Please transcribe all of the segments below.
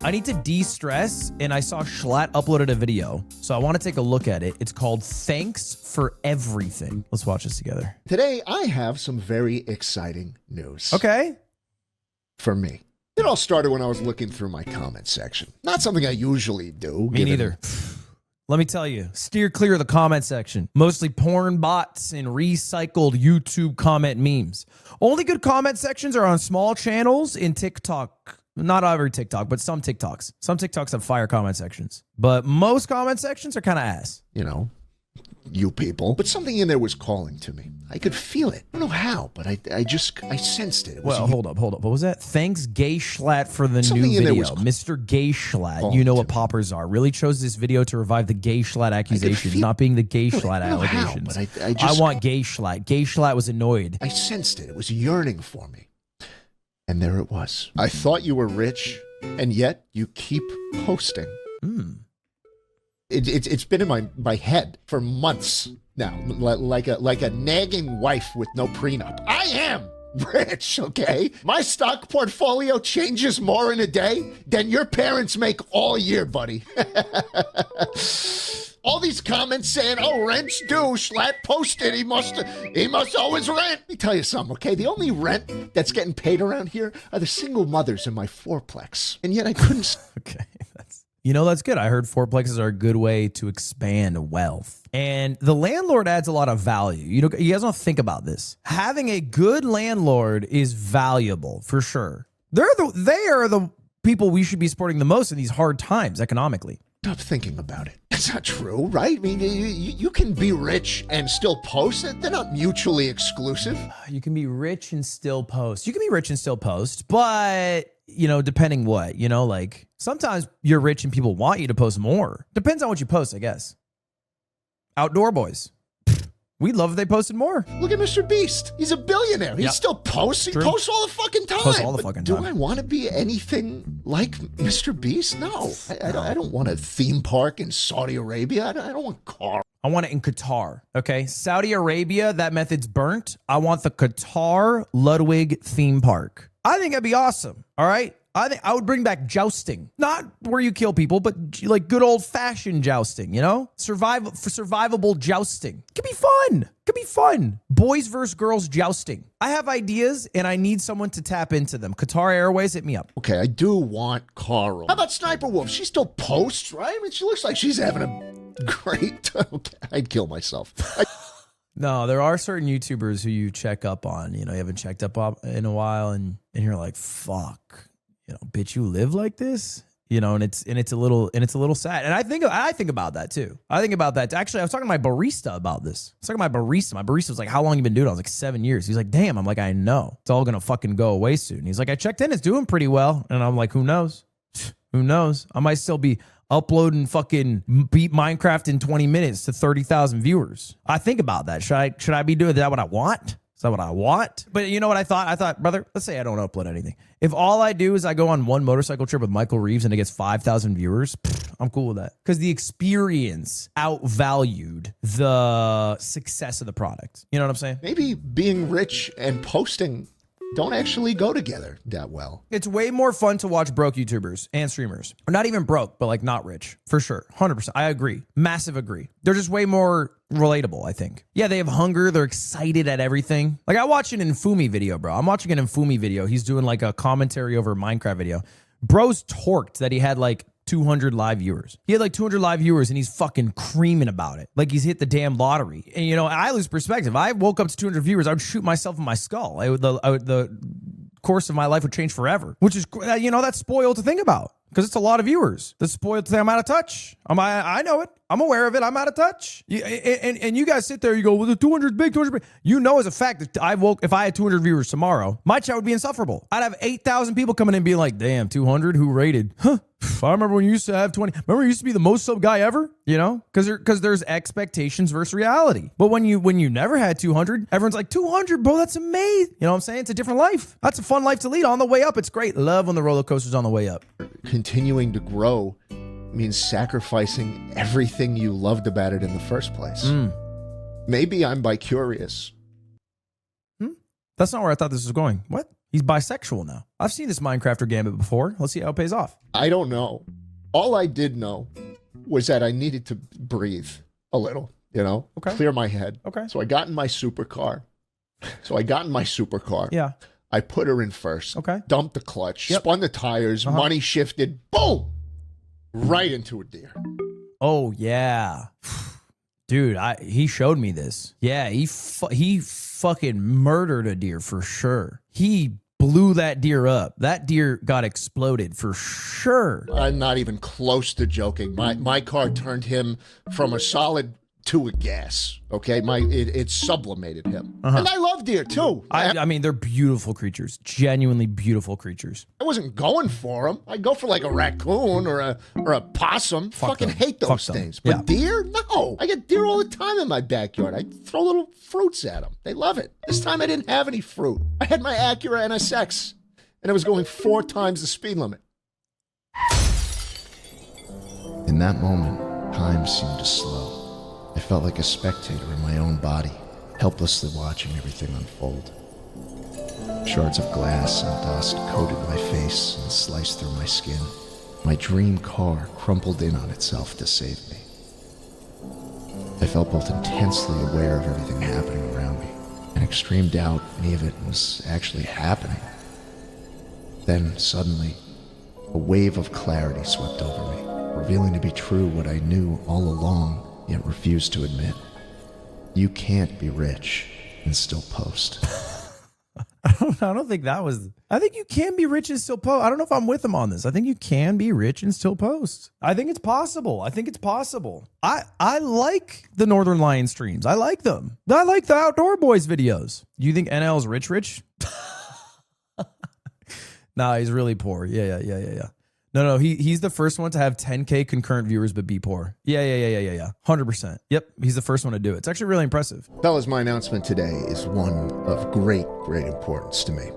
I need to de-stress, and I saw Schlatt uploaded a video, so I want to take a look at it. It's called Thanks for Everything. Let's watch this together. Today, I have some very exciting news. Okay. For me. It all started when I was looking through my comment section. Not something I usually do. Me neither. Let me tell you, steer clear of the comment section. Mostly porn bots and recycled YouTube comment memes. Only good comment sections are on small channels in TikTok. Not every TikTok, but some TikToks. Some TikToks have fire comment sections. But most comment sections are kind of ass. You know, you people. But something in there was calling to me. I could feel it. I don't know how, but I sensed it. Well, hold up. What was that? Thanks, Gay Schlatt, for the Something new in there video. was Mr. Gay Schlatt, you know what poppers are. Really chose this video to revive the Gay Schlatt accusations, not being the Gay Schlatt allegations. How, but I want Gay Schlatt. Gay Schlatt was annoyed. I sensed it. It was yearning for me. And there it was. I thought you were rich, and yet you keep posting. It's been in my head for months now, like a nagging wife with no prenup. I am rich, okay? My stock portfolio changes more in a day than your parents make all year, buddy. All these comments saying, "Oh, rent's due. Schlatt posted. He must owe his rent." Let me tell you something, okay? The only rent that's getting paid around here are the single mothers in my fourplex, and yet I couldn't. Okay, that's good. I heard fourplexes are a good way to expand wealth, and the landlord adds a lot of value. You guys don't think about this. Having a good landlord is valuable for sure. They are the people we should be supporting the most in these hard times economically. Stop thinking about it. That's not true, right? I mean, you can be rich and still post. They're not mutually exclusive. You can be rich and still post. You can be rich and still post, but, depending what, like sometimes you're rich and people want you to post more. Depends on what you post, I guess. Outdoor boys. We'd love if they posted more. Look at Mr. Beast. He's a billionaire. He still posts. He posts all the fucking time. Posts all the fucking time. Do I want to be anything like Mr. Beast? No. I don't want a theme park in Saudi Arabia. I don't want car. I want it in Qatar, okay? Saudi Arabia, that method's burnt. I want the Qatar Ludwig theme park. I think that'd be awesome, all right? I think I would bring back jousting. Not where you kill people, but like good old-fashioned jousting, survivable jousting. Could be fun. Boys versus girls jousting. I have ideas, and I need someone to tap into them. Qatar Airways, hit me up. Okay, I do want Carl. How about Sniper Wolf? She still posts, right? I mean, she looks like she's having a great... Okay, I'd kill myself. No, there are certain YouTubers who you check up on. You haven't checked up in a while, and you're like, fuck. Bitch, you live like this, and it's a little sad. And I think about that too. Actually, I was talking to my barista about this. I was talking to my barista. My barista was like, "How long you been doing it?" I was like, 7 years. He's like, "Damn." I'm like, "I know. It's all gonna fucking go away soon." He's like, "I checked in. It's doing pretty well." And I'm like, "Who knows? Who knows? I might still be uploading fucking beat Minecraft in 20 minutes to 30,000 viewers." I think about that. Should I be doing that? What I want? Is that what I want? But you know what I thought? I thought, brother, let's say I don't upload anything. If all I do is I go on one motorcycle trip with Michael Reeves and it gets 5,000 viewers, I'm cool with that. Because the experience outvalued the success of the product. You know what I'm saying? Maybe being rich and posting don't actually go together that well. It's way more fun to watch broke YouTubers and streamers. Or not even broke, but like not rich. For sure. 100%. I agree. Massive agree. They're just way more relatable, I think. Yeah, they have hunger. They're excited at everything. Like I watched an Infumi video, bro. I'm watching an Infumi video. He's doing like a commentary over a Minecraft video. Bro's torqued that he had like 200 live viewers. He had like 200 live viewers and he's fucking creaming about it. Like he's hit the damn lottery. And I lose perspective. I woke up to 200 viewers. I would shoot myself in my skull. The course of my life would change forever, which is, that's spoiled to think about because it's a lot of viewers. That's spoiled to think I'm out of touch. I know it. I'm aware of it. I'm out of touch. And you guys sit there, you go, well, the 200 big, 200 big. You know as a fact that if I had 200 viewers tomorrow, my chat would be insufferable. I'd have 8,000 people coming in and being like, damn, 200, who rated? Huh. I remember when you used to have 20. Remember you used to be the most sub guy ever? Because there's expectations versus reality. But when you never had 200, everyone's like, 200, bro, that's amazing. You know what I'm saying? It's a different life. That's a fun life to lead. On the way up, it's great. Love when the roller coaster's on the way up. Continuing to grow means sacrificing everything you loved about it in the first place. Maybe I'm bi-curious. That's not where I thought this was going. What? He's bisexual now. I've seen this Minecrafter gambit before. Let's see how it pays off. I don't know. All I did know was that I needed to breathe a little, Okay. clear my head. Okay. So I got in my supercar. Yeah. I put her in first. Okay. Dumped the clutch, Yep. spun the tires, money shifted, boom, right into a deer. Oh yeah, dude. He showed me this. Yeah, he fucking murdered a deer for sure. He blew that deer up. That deer got exploded for sure. I'm not even close to joking. My car turned him from a solid to a gas. Okay, it sublimated him, and I love deer too. I mean, they're beautiful creatures, genuinely beautiful creatures. I wasn't going for them. I'd go for like a raccoon or a possum. Fucking them. hate those Fuck them. things. But Yeah. deer, no. I get deer all the time in my backyard. I throw little fruits at them. They love it. This time I didn't have any fruit. I had my Acura NSX, and it was going 4 times the speed limit. In that moment, time seemed to slow. I felt like a spectator in my own body, helplessly watching everything unfold. Shards of glass and dust coated my face and sliced through my skin. My dream car crumpled in on itself to save me. I felt both intensely aware of everything happening around me and extreme doubt any of it was actually happening. Then, suddenly, a wave of clarity swept over me, revealing to be true what I knew all along, yet refused to admit. You can't be rich and still post. I don't think that was. I think you can be rich and still post. I don't know if I'm with him on this. I think you can be rich and still post. I think it's possible. I like the Northern Lion streams. I like them. I like the Outdoor Boys videos. You think NL's rich? Nah, he's really poor. Yeah. No, he's the first one to have 10K concurrent viewers but be poor. Yeah. 100%. Yep, he's the first one to do it. It's actually really impressive. Fellas, my announcement today is one of great importance to me.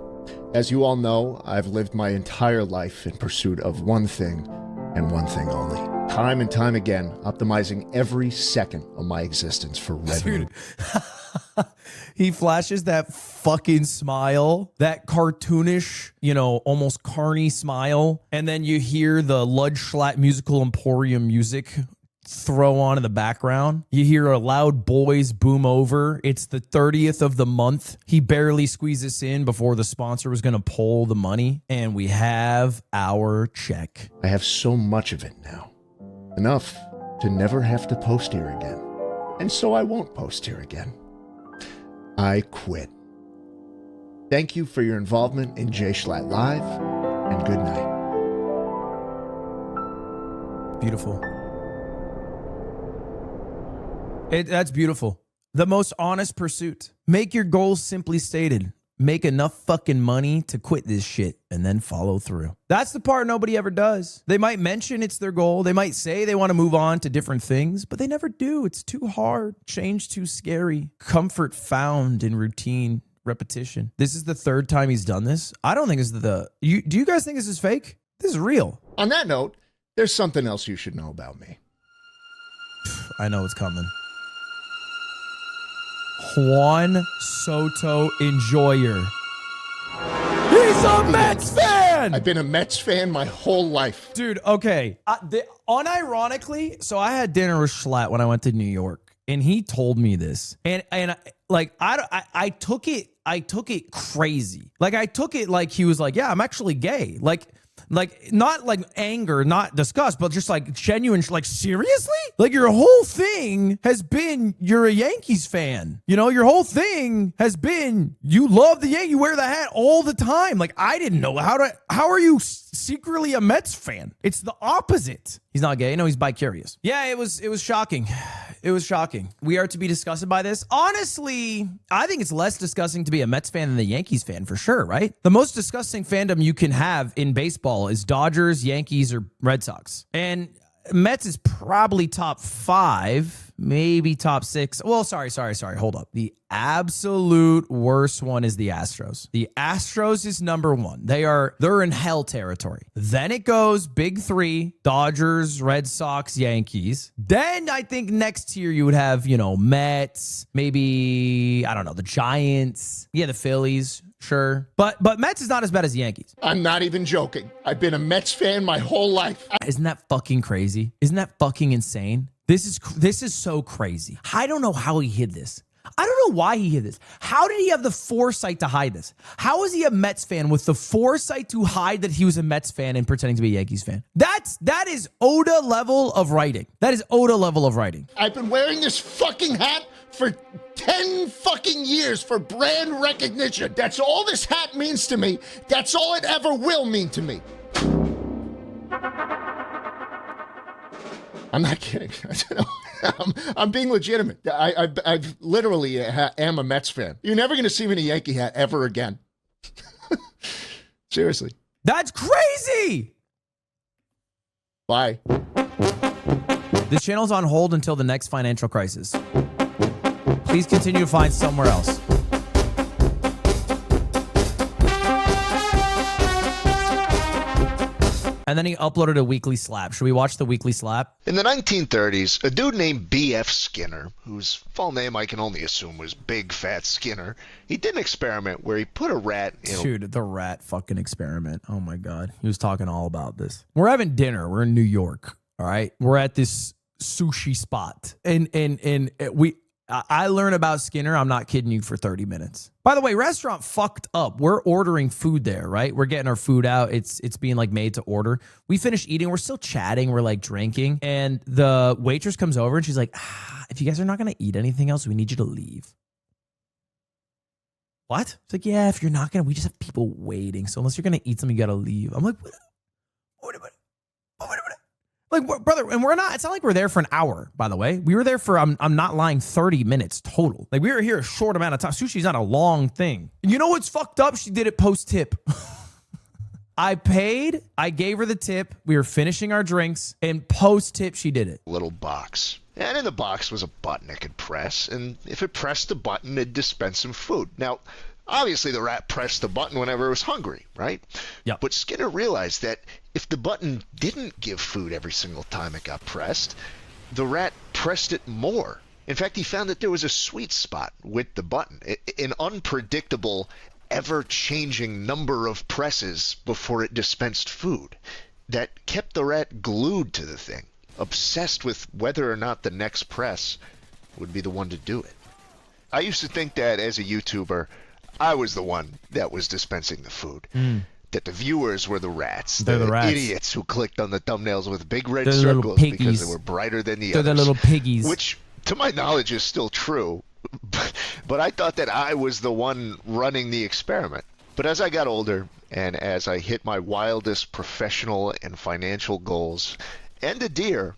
As you all know, I've lived my entire life in pursuit of one thing and one thing only. Time and time again, optimizing every second of my existence for revenue. Dude. He flashes that fucking smile, that cartoonish, almost carny smile. And then you hear the Schlatt Musical Emporium music throw on in the background. You hear a loud boys boom over. It's the 30th of the month. He barely squeezes in before the sponsor was going to pull the money. And we have our check. I have so much of it now. Enough to never have to post here again. And so I won't post here again. I quit. Thank you for your involvement in J Schlatt Live, and good night. Beautiful. That's beautiful. The most honest pursuit. Make your goals simply stated. Make enough fucking money to quit this shit and then follow through. That's the part nobody ever does. They might mention it's their goal. They might say they want to move on to different things, but they never do. It's too hard. Change too scary. Comfort found in routine, repetition. This is the 3rd time he's done this. I don't think this is do you guys think this is fake? This is real. On that note, there's something else you should know about me. I know it's coming. Juan Soto enjoyer. He's a Mets fan! I've been a Mets fan my whole life. Dude, okay. Unironically, so I had dinner with Schlatt when I went to New York, and he told me this. And I took it crazy. Like, I took it like he was like, yeah, I'm actually gay. Like not like anger, not disgust, but just like genuine, like, seriously? Like, your whole thing has been you're a Yankees fan. Your whole thing has been you love the Yankees. You wear the hat all the time. Like, I didn't know how are you secretly a Mets fan? It's the opposite. He's not gay. No, he's bi-curious. Yeah, it was shocking. It was shocking. We are to be disgusted by this. Honestly, I think it's less disgusting to be a Mets fan than the Yankees fan, for sure, right? The most disgusting fandom you can have in baseball is Dodgers, Yankees, or Red Sox. And Mets is probably top 5, maybe top 6. Well, sorry. Hold up. The absolute worst one is the Astros. The Astros is number 1. They're in hell territory. Then it goes big 3, Dodgers, Red Sox, Yankees. Then I think next tier you would have, Mets, maybe, I don't know, the Giants. Yeah, the Phillies. Sure. But Mets is not as bad as the Yankees. I'm not even joking. I've been a Mets fan my whole life. Isn't that fucking crazy? Isn't that fucking insane? This is so crazy. I don't know how he hid this. I don't know why he hid this. How did he have the foresight to hide this? How is he a Mets fan with the foresight to hide that he was a Mets fan and pretending to be a Yankees fan? That is Oda level of writing. That is Oda level of writing. I've been wearing this fucking hat for 10 fucking years for brand recognition. That's all this hat means to me. That's all it ever will mean to me. I'm not kidding. I'm being legitimate. I've literally am a Mets fan. You're never going to see me in a Yankee hat ever again. Seriously. That's crazy. Bye. This channel's on hold until the next financial crisis. Please continue to find somewhere else. And then he uploaded a weekly slap. Should we watch the weekly slap? In the 1930s, a dude named B.F. Skinner, whose full name I can only assume was Big Fat Skinner, he did an experiment where he put a rat in Dude, the rat fucking experiment. Oh my God. He was talking all about this. We're having dinner. We're in New York. All right. We're at this sushi spot. And I learned about Skinner, I'm not kidding you, for 30 minutes. By the way, restaurant fucked up. We're ordering food there, right? We're getting our food out. It's being like made to order. We finish eating. We're still chatting. We're like drinking. And the waitress comes over and she's like, if you guys are not going to eat anything else, we need you to leave. What? It's like, yeah, if you're not going to, we just have people waiting. So unless you're going to eat something, you got to leave. I'm like, what? Like, brother, and we're not, it's not like we're there for an hour, by the way. We were there for, I'm not lying, 30 minutes total. Like, we were here a short amount of time. Sushi's not a long thing. And you know what's fucked up? She did it post-tip. I paid, I gave her the tip, we were finishing our drinks, and post-tip, she did it. little box. And in the box was a button it could press, and if it pressed the button, it'd dispense some food. Now, obviously the rat pressed the button whenever it was hungry, right? Yep. But Skinner realized that if the button didn't give food every single time it got pressed, the rat pressed it more. In fact, he found that there was a sweet spot with the button, an unpredictable, ever-changing number of presses before it dispensed food that kept the rat glued to the thing, obsessed with whether or not the next press would be the one to do it. I used to think that as a YouTuber, I was the one that was dispensing the food. That the viewers were the rats. They're the rats. Idiots who clicked on the thumbnails with big red They're the little circles because piggies. they were brighter than the They're others. the little piggies. Which, to my knowledge, is still true. But I thought that I was the one running the experiment. But as I got older, and as I hit my wildest professional and financial goals, and a deer,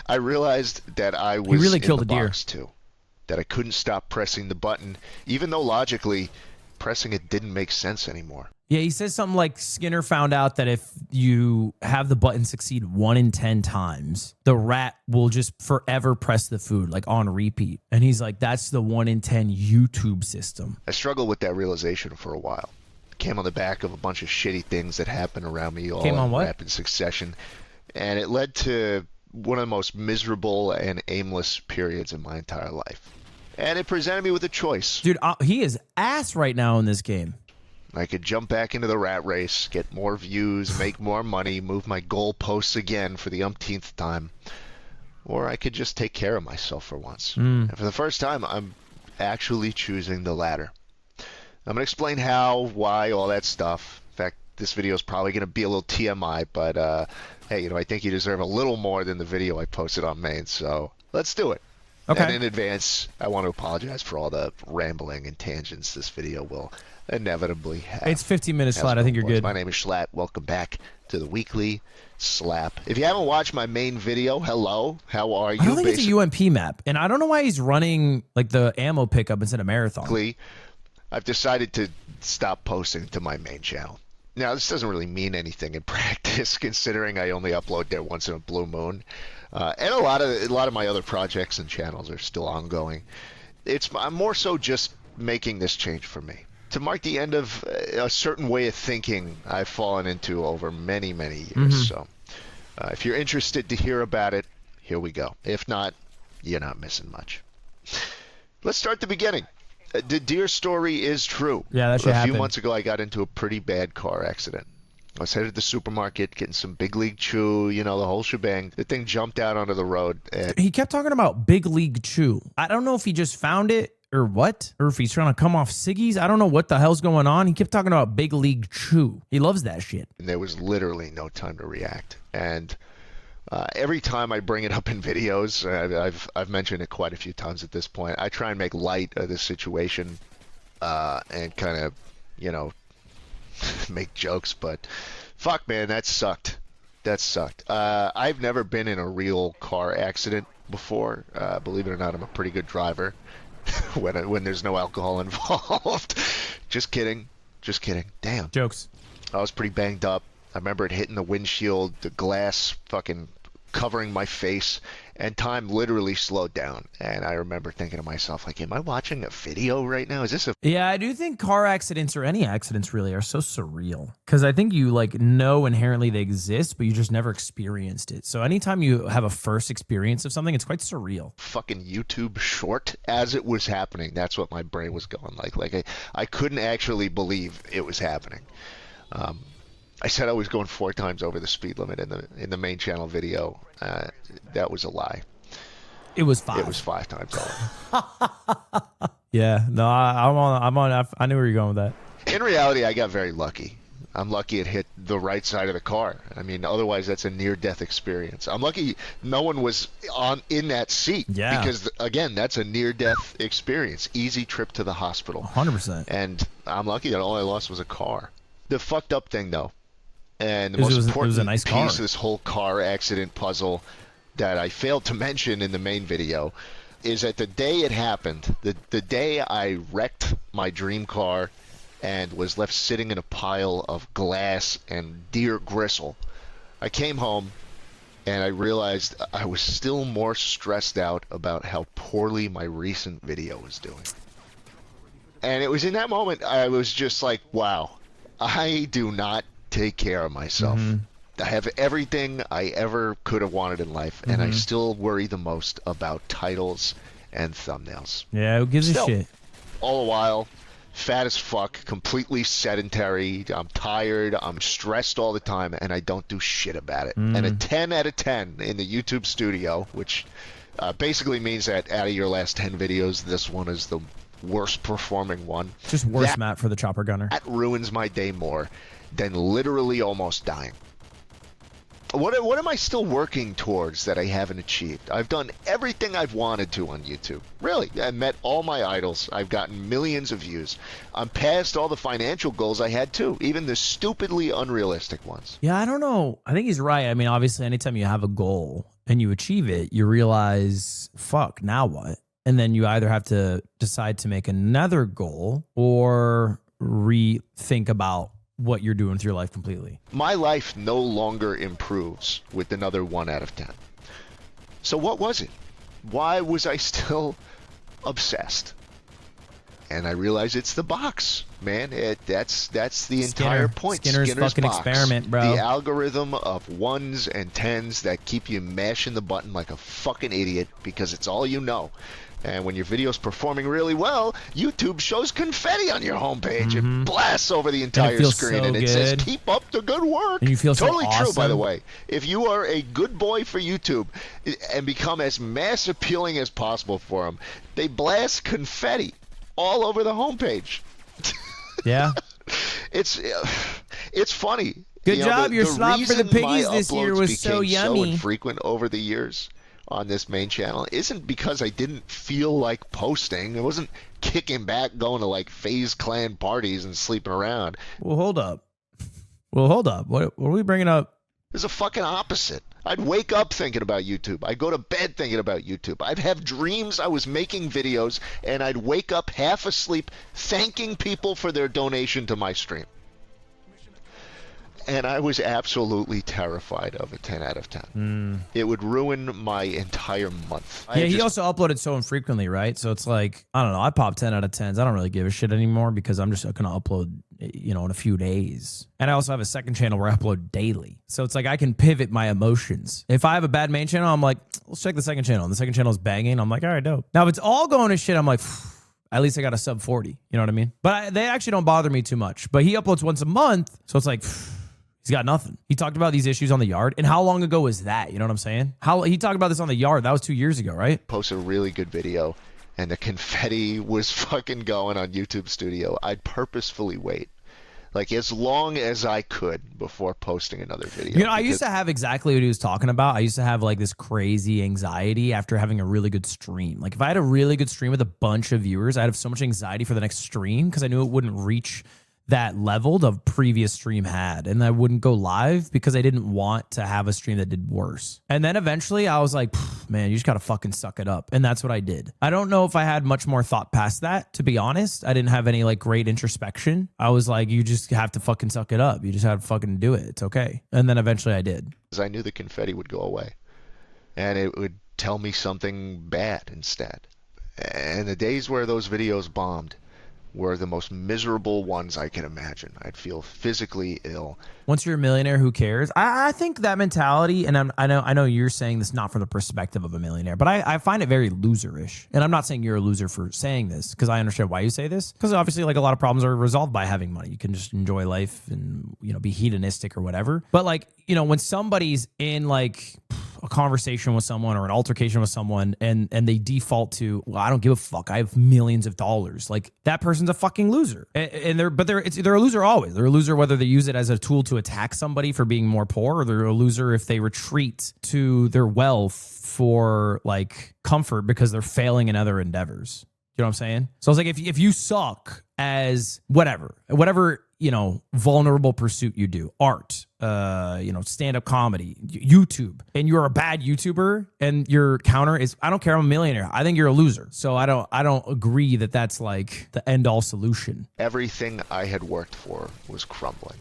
I realized that I was really in killed the a deer. box too. That I couldn't stop pressing the button, even though logically, pressing it didn't make sense anymore. Yeah, he says something like Skinner found out that if you have the button succeed 1 in 10 times, the rat will just forever press the food, like on repeat. And he's like, that's the 1 in 10 YouTube system. I struggled with that realization for a while. It came on the back of a bunch of shitty things that happened around me all Came on in what? rapid succession. And it led to one of the most miserable and aimless periods in my entire life. And it presented me with a choice. Dude, he is ass right now in this game. I could jump back into the rat race, get more views, make more money, move my goalposts again for the umpteenth time. Or I could just take care of myself for once. And for the first time, I'm actually choosing the latter. I'm going to explain how, why, all that stuff. In fact, this video is probably going to be a little TMI, but hey, you know, I think you deserve a little more than the video I posted on Maine, so let's do it. Okay. And in advance, I want to apologize for all the rambling and tangents this video will inevitably have. It's 15 minutes, As Schlatt. I think you're was. good. My name is Schlatt. Welcome back to the weekly slap. If you haven't watched my main video, hello, how are you? I don't think it's a UMP map. And I don't know why he's running like the ammo pickup instead of marathon. Basically, I've decided to stop posting to my main channel. Now, this doesn't really mean anything in practice, considering I only upload there once in a blue moon. And a lot of my other projects and channels are still ongoing. I'm more so just making this change for me to mark the end of a certain way of thinking I've fallen into over many, many years. So if you're interested to hear about it, here we go. If not, you're not missing much. Let's start at the beginning. The deer story is true. Yeah, that shit A few happened. months ago, I got into a pretty bad car accident. I was headed to the supermarket getting some big league chew, you know, the whole shebang. The thing jumped out onto the road. And He kept talking about Big League Chew. I don't know if he just found it or what, or if he's trying to come off ciggies. I don't know what the hell's going on. He kept talking about Big League Chew. He loves that shit. there was literally no time to react. And every time I bring it up in videos, I've mentioned it quite a few times at this point. I try and make light of the situation and kind of, you know, make jokes. But fuck, man, that sucked. That sucked. I've never been in a real car accident before. Believe it or not, I'm a pretty good driver when there's no alcohol involved. Just kidding. Just kidding. Damn. Jokes. I was pretty banged up. I remember it hitting the windshield, the glass fucking covering my face, and time literally slowed down. And I remember thinking to myself, like, am I watching a video right now? Is this a... Yeah, I do think car accidents or any accidents really are so surreal because I think you like know inherently they exist, but you just never experienced it. So anytime you have a first experience of something, it's quite surreal. fucking YouTube short as it was happening? That's what my brain was going like. Like I couldn't actually believe it was happening. I said I was going 4 times over the speed limit in the main channel video. That was a lie. It was 5. It was 5 times over. Yeah, no, I'm on. I knew where you're going with that. In reality, I got very lucky. I'm lucky it hit the right side of the car. I mean, otherwise that's a near-death experience. I'm lucky no one was in that seat. Yeah. Because, again, that's a near-death experience. Easy trip to the hospital. 100%. And I'm lucky that all I lost was a car. The fucked up thing, though, and the It most was important a nice piece car. of this whole car accident puzzle that I failed to mention in the main video is that the day it happened, the day I wrecked my dream car and was left sitting in a pile of glass and deer gristle, I came home and I realized I was still more stressed out about how poorly my recent video was doing. And it was in that moment I was just like, wow, I do not take care of myself. I have everything I ever could have wanted in life, and I still worry the most about titles and thumbnails. Yeah, who gives a Still. shit? All the while, fat as fuck, completely sedentary, I'm tired, I'm stressed all the time, and I don't do shit about it. And a 10 out of 10 in the YouTube studio, which basically means that out of your last 10 videos, this one is the worst performing one. Just worse, Matt, for the chopper gunner. That ruins my day more than literally almost dying. What am I still working towards that I haven't achieved? I've done everything I've wanted to on YouTube. Really, I met all my idols. I've gotten millions of views. I'm past all the financial goals I had too, even the stupidly unrealistic ones. Yeah, I don't know. I think he's right. I mean, obviously, anytime you have a goal and you achieve it, you realize, fuck, now what? And then you either have to decide to make another goal or rethink about what you're doing with your life completely. My life no longer improves with another 1 out of 10. So what was it? Why was I still obsessed? And I realized it's the box, man. That's the entire point. Skinner's fucking box. experiment, bro. The algorithm of 1s and 10s that keep you mashing the button like a fucking idiot because it's all you know. And when your video's performing really well, YouTube shows confetti on your homepage. It blasts over the entire feels screen, so and it says, good. "Keep up the good work." And you feel so totally true, by the awesome. way. If you are a good boy for YouTube and become as mass appealing as possible for them, they blast confetti all over the homepage. Yeah. It's funny. Good You know, job. Your slot for the reason my piggies this year uploads was so became so yummy. infrequent over the years on this main channel isn't because I didn't feel like posting. I wasn't kicking back, going to like FaZe Clan parties and sleeping around. Well, hold up. What are we bringing up? It was a fucking opposite. I'd wake up thinking about YouTube. I'd go to bed thinking about YouTube. I'd have dreams I was making videos, and I'd wake up half asleep thanking people for their donation to my stream. And I was absolutely terrified of a 10 out of 10. It would ruin my entire month. Yeah, he also uploaded so infrequently, right? So it's like, I don't know. I pop 10 out of 10s. I don't really give a shit anymore because I'm just going to upload, you know, in a few days. And I also have a second channel where I upload daily. So it's like I can pivot my emotions. If I have a bad main channel, I'm like, let's check the second channel. And the second channel is banging. I'm like, all right, dope. Now, if it's all going to shit, I'm like, At least I got a sub 40. You know what I mean? But they actually don't bother me too much. But he uploads once a month. So it's like, he's got nothing. He talked about these issues on the yard. And how long ago was that? You know what I'm saying? He talked about this on the yard. That was 2 years ago, right? Posted a really good video, and the confetti was fucking going on YouTube Studio. I'd purposefully wait, like, as long as I could before posting another video. You know, I used to have exactly what he was talking about. I used to have like this crazy anxiety after having a really good stream. Like if I had a really good stream with a bunch of viewers, I'd have so much anxiety for the next stream because I knew it wouldn't reach that level the previous stream had, and I wouldn't go live because I didn't want to have a stream that did worse. And then eventually I was like, man, you just gotta fucking suck it up. And that's what I did. I don't know if I had much more thought past that, to be honest. I didn't have any like great introspection. I was like, you just have to fucking suck it up. You just have to fucking do it. It's okay. And then eventually I did. Because I knew the confetti would go away, and it would tell me something bad instead. And the days where those videos bombed were the most miserable ones I can imagine. I'd feel physically ill. Once you're a millionaire, who cares? I think that mentality, and I know you're saying this not from the perspective of a millionaire, but I find it very loserish. And I'm not saying you're a loser for saying this, because I understand why you say this. Because obviously, like, a lot of problems are resolved by having money. You can just enjoy life and, you know, be hedonistic or whatever. But like, you know, when somebody's in like a conversation with someone or an altercation with someone and they default to, well, I don't give a fuck, I have millions of dollars, like, that person's a fucking loser. And they're a loser always. They're a loser whether they use it as a tool to attack somebody for being more poor, or they're a loser if they retreat to their wealth for like comfort because they're failing in other endeavors. You know what I'm saying? So it's like, if you suck as whatever, you know, vulnerable pursuit you do, art, you know, stand-up comedy, YouTube, and you're a bad YouTuber, and your counter is, I don't care, I'm a millionaire, I think you're a loser. So I don't agree that that's like the end-all solution. Everything I had worked for was crumbling.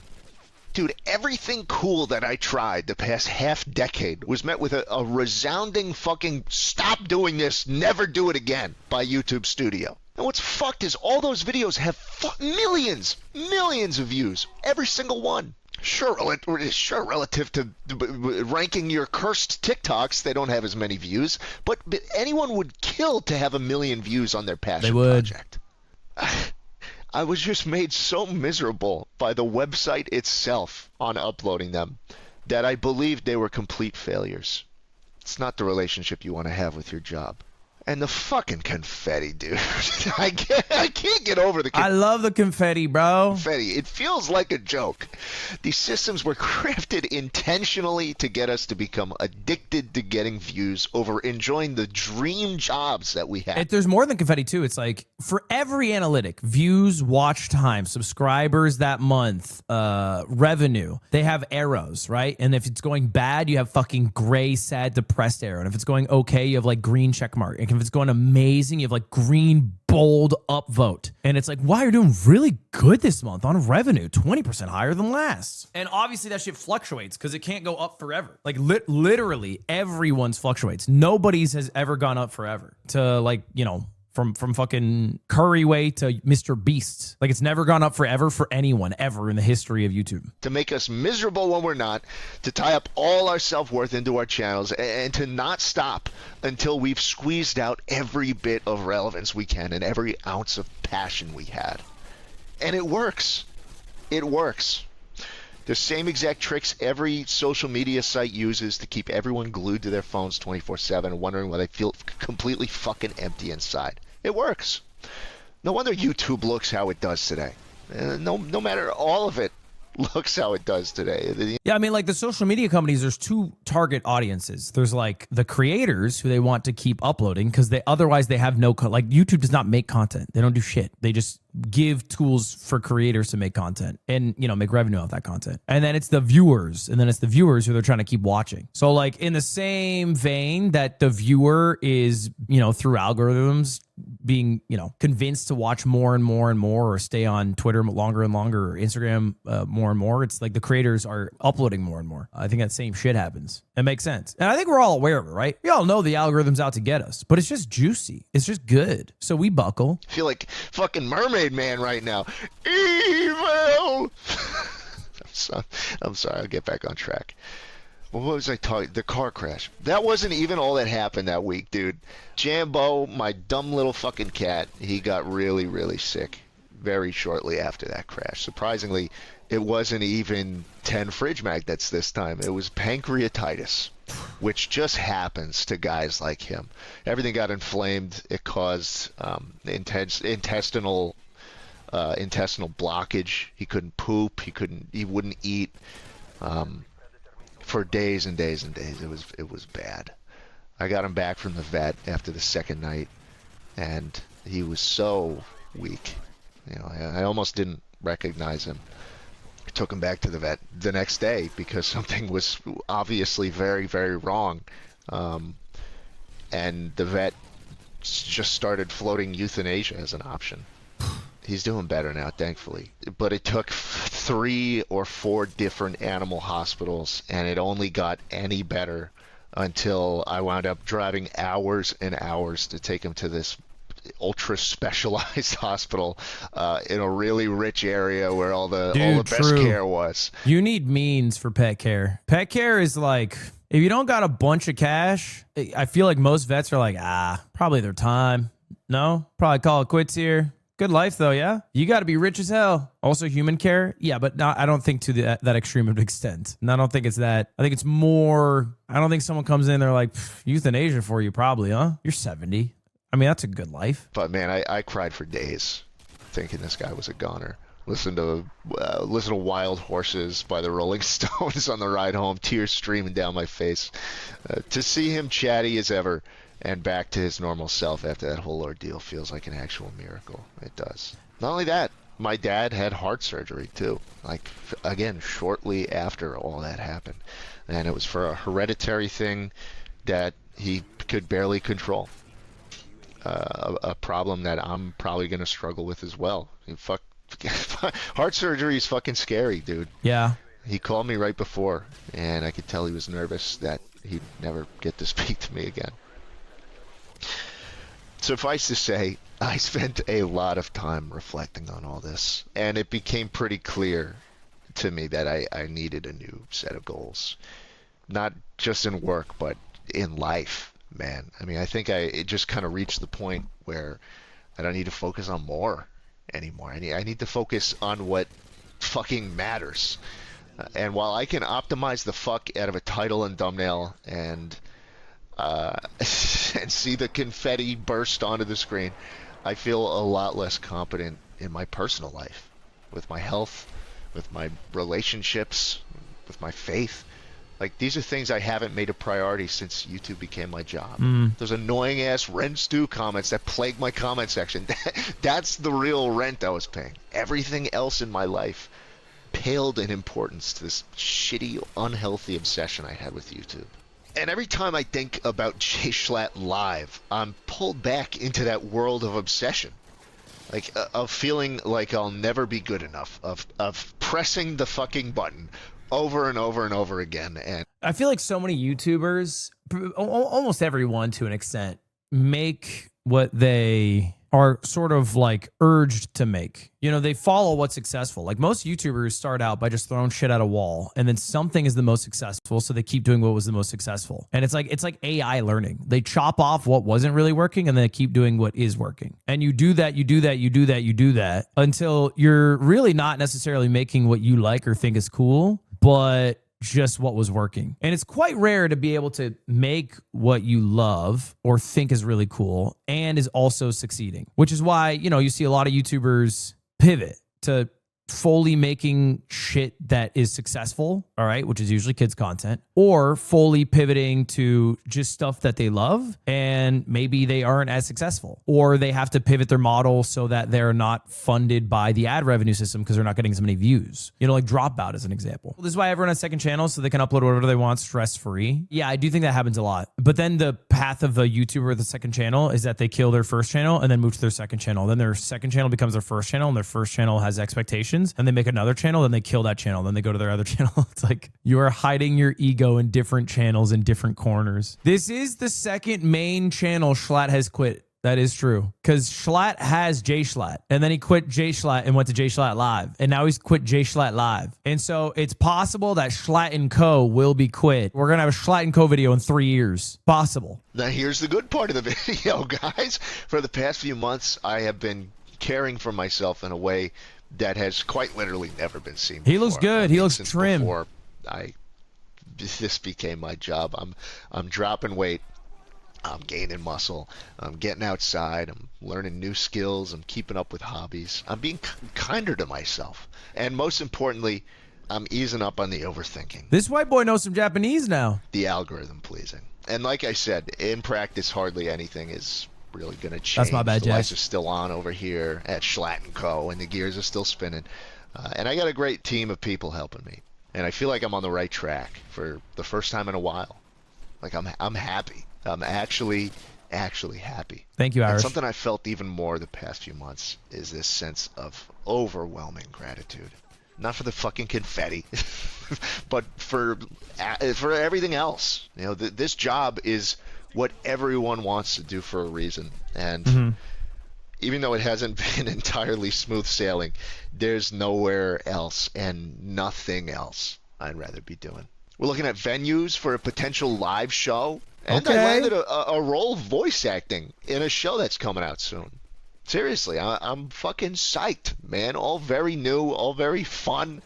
Dude, everything cool that I tried the past half-decade was met with a resounding fucking stop doing this, never do it again by YouTube Studio. And what's fucked is all those videos have millions of views, every single one. Sure, relative to ranking your cursed TikToks, they don't have as many views, but anyone would kill to have 1 million views on their passion project. I was just made so miserable by the website itself on uploading them that I believed they were complete failures. It's not the relationship you want to have with your job. And the fucking confetti, dude. I can't get over the confetti. I love the confetti, bro. Confetti. It feels like a joke. These systems were crafted intentionally to get us to become addicted to getting views over enjoying the dream jobs that we have. There's more than confetti, too. It's like, for every analytic, views, watch time, subscribers that month, revenue, they have arrows, right? And if it's going bad, you have fucking gray, sad, depressed arrow. And if it's going okay, you have like green check mark. And if it's going amazing, you have like green, bold upvote. And it's like, wow, you're doing really good this month on revenue, 20% higher than last. And obviously that shit fluctuates because it can't go up forever. Like literally everyone's fluctuates. Nobody's has ever gone up forever to, like, you know, from fucking Curryway to Mr. Beast. Like, it's never gone up forever for anyone ever in the history of YouTube. To make us miserable when we're not, to tie up all our self-worth into our channels, and to not stop until we've squeezed out every bit of relevance we can and every ounce of passion we had. And it works. It works. The same exact tricks every social media site uses to keep everyone glued to their phones 24/7, wondering why they feel completely fucking empty inside. It works. No wonder YouTube looks how it does today. No matter, all of it looks how it does today. Yeah, I mean, like, the social media companies, there's two target audiences. There's like the creators who they want to keep uploading because otherwise they have no, like, YouTube does not make content. They don't do shit. They just give tools for creators to make content and, you know, make revenue off that content. And then it's the viewers, and then it's the viewers who they're trying to keep watching. So, like, in the same vein that the viewer is, you know, through algorithms being, you know, convinced to watch more and more and more, or stay on Twitter longer and longer, or Instagram more and more, it's like the creators are uploading more and more. I think that same shit happens. It makes sense. And I think we're all aware of it, right? We all know the algorithm's out to get us, but it's just juicy. It's just good. So we buckle. I feel like fucking Mermaid Man right now. Evil! I'm sorry, I'll get back on track. What was I talking? The car crash. That wasn't even all that happened that week, dude. Jambo, my dumb little fucking cat, he got really, really sick very shortly after that crash. Surprisingly, it wasn't even 10 fridge magnets this time. It was pancreatitis, which just happens to guys like him. Everything got inflamed. It caused intestinal blockage. He couldn't poop. He wouldn't eat for days and days and days. It was bad. I got him back from the vet after the second night, and he was so weak. You know, I almost didn't recognize him. I took him back to the vet the next day because something was obviously very, very wrong. And the vet just started floating euthanasia as an option. He's doing better now, thankfully. But it took 3 or 4 different animal hospitals, and it only got any better until I wound up driving hours and hours to take him to this ultra specialized hospital in a really rich area where all the best care was. You need means for pet care. Pet care is like, if you don't got a bunch of cash, I feel like most vets are like, probably their time. No, probably call it quits here. Good life though, yeah? You got to be rich as hell. Also human care, yeah, but not, I don't think to that extreme of extent. And I don't think it's that. I think it's more, I don't think someone comes in, they're like, euthanasia for you probably, huh? You're 70. I mean, that's a good life. But man, I cried for days thinking this guy was a goner. Listen to Wild Horses by the Rolling Stones on the ride home, tears streaming down my face. To see him chatty as ever and back to his normal self after that whole ordeal feels like an actual miracle. It does. Not only that, my dad had heart surgery too. Like, again, shortly after all that happened. And it was for a hereditary thing that he could barely control. A problem that I'm probably going to struggle with as well. Heart surgery is fucking scary, dude. Yeah. He called me right before, and I could tell he was nervous that he'd never get to speak to me again. Suffice to say, I spent a lot of time reflecting on all this, and it became pretty clear to me that I needed a new set of goals. Not just in work, but in life. Man, I mean, I think it just kind of reached the point where I don't need to focus on more anymore. I need to focus on what fucking matters. And while I can optimize the fuck out of a title and thumbnail and see the confetti burst onto the screen, I feel a lot less competent in my personal life, with my health, with my relationships, with my faith. Like, these are things I haven't made a priority since YouTube became my job. Those annoying ass rent stew comments that plague my comment section. That's the real rent I was paying. Everything else in my life paled in importance to this shitty, unhealthy obsession I had with YouTube. And every time I think about Jay Schlatt live, I'm pulled back into that world of obsession. Like, of feeling like I'll never be good enough, of pressing the fucking button over and over and over again. And I feel like so many YouTubers, almost everyone to an extent, make what they are sort of like urged to make. You know, they follow what's successful. Like, most YouTubers start out by just throwing shit at a wall, and then something is the most successful, so they keep doing what was the most successful. And it's like AI learning. They chop off what wasn't really working, and then they keep doing what is working. And you do that, you do that, you do that, you do that until you're really not necessarily making what you like or think is cool, but just what was working. And it's quite rare to be able to make what you love or think is really cool and is also succeeding, which is why, you know, you see a lot of YouTubers pivot to fully making shit that is successful, all right, which is usually kids content, or fully pivoting to just stuff that they love and maybe they aren't as successful, or they have to pivot their model so that they're not funded by the ad revenue system because they're not getting as many views. You know, like Dropout as an example. This is why everyone has second channels, so they can upload whatever they want stress-free. Yeah, I do think that happens a lot. But then the path of a YouTuber with a second channel is that they kill their first channel and then move to their second channel. Then their second channel becomes their first channel, and their first channel has expectations, and they make another channel, then they kill that channel, then they go to their other channel. It's like you are hiding your ego in different channels in different corners. This is the second main channel Schlatt has quit That is true. Because Schlatt has J Schlatt, and then he quit J Schlatt and went to J Schlatt Live, and now he's quit J Schlatt Live. And so it's possible that Schlatt and Co. will be quit. We're going to have a Schlatt and Co. video in 3 years. Possible. Now, here's the good part of the video, guys. For the past few months, I have been caring for myself in a way that has quite literally never been seen before. He looks good. He looks trim. Before this became my job. I'm dropping weight. I'm gaining muscle. I'm getting outside. I'm learning new skills. I'm keeping up with hobbies. I'm being kinder to myself. And most importantly, I'm easing up on the overthinking. This white boy knows some Japanese now. The algorithm pleasing. And like I said, in practice, hardly anything is really going to change. That's my bad, The Jack. lights are still on over here at Schlatt & Co. and the gears are still spinning. And I got a great team of people helping me. And I feel like I'm on the right track for the first time in a while. Like I'm happy. I'm actually happy. Thank you, And Irish. something I felt even more the past few months is this sense of overwhelming gratitude. Not for the fucking confetti, but for everything else. You know, this job is what everyone wants to do for a reason. And even though it hasn't been entirely smooth sailing, there's nowhere else and nothing else I'd rather be doing. We're looking at venues for a potential live show. And Okay. I landed a role of voice acting in a show that's coming out soon. Seriously, I'm fucking psyched, man. All very new, all very fun,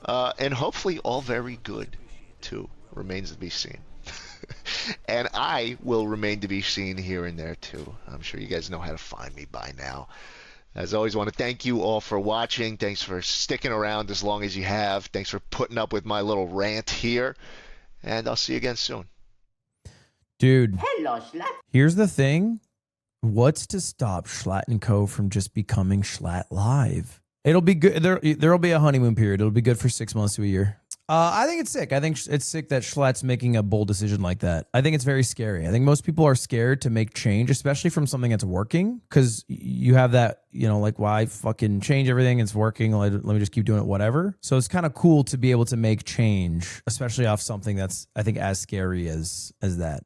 and hopefully all very good, too. Remains to be seen. And I will remain to be seen here and there, too. I'm sure you guys know how to find me by now. As always, I want to thank you all for watching. Thanks for sticking around as long as you have. Thanks for putting up with my little rant here. And I'll see you again soon. Dude, Hello, Schlatt. here's the thing. What's to stop Schlatt & Co. from just becoming Schlatt Live? It'll be good. There'll be a honeymoon period. It'll be good for 6 months to a year. I think it's sick. I think it's sick that Schlatt's making a bold decision like that. I think it's very scary. I think most people are scared to make change, especially from something that's working, because you have that, you know, like, why fucking change everything? It's working. Let me just keep doing it, whatever. So it's kind of cool to be able to make change, especially off something that's, I think, as scary as that.